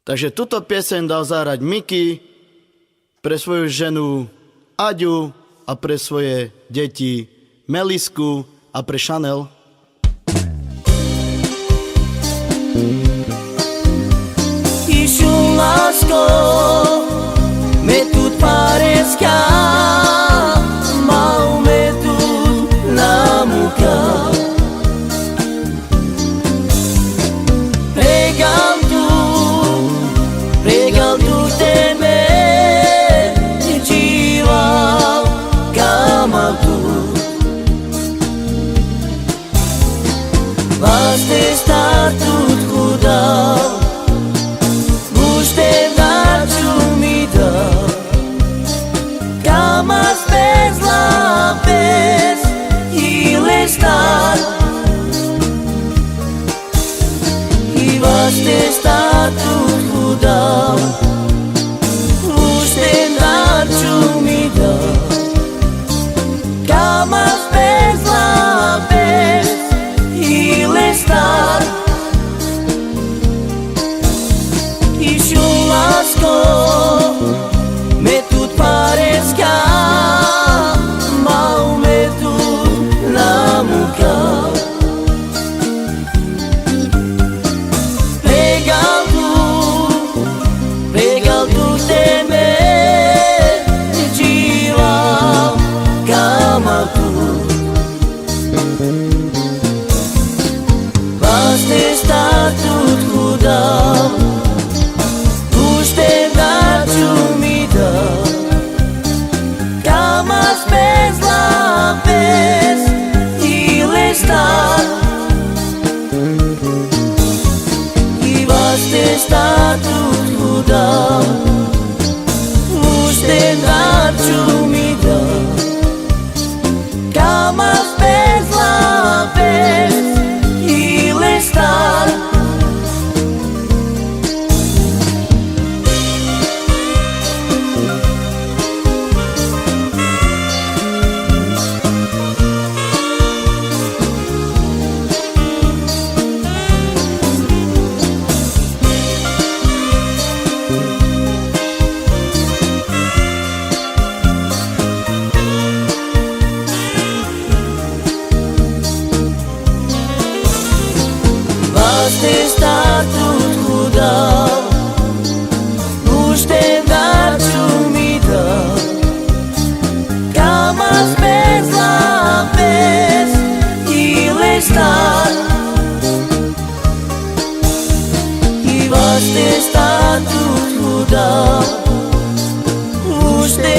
Takže túto pieseň dal zahrať Miky pre svoju ženu Aďu a pre svoje deti Melisku a pre Chanel. Issue lásko, me tu parezca, mau me tu na muka. Pregal tu teme, jiwa kamal tu. Vaste statut khuda, buste dachu mida, kamas bez la bez ilestar. I vaste statut khuda, buste dachu mida, kamas bez la bez ilestar. Issue lásko, me tu parezca, mau me tu na muka. Pregal tu teme, jiwa kamal tu. Vaste statut khuda, buste dachu mida, kamas bez la bez ilestar. I vaste statut khuda, buste dachu mida, kamas bez la bez ilestar. Vaste statut khuda, buste dachu mida, kamas bez la bez ilestar. I vaste statut khuda, buste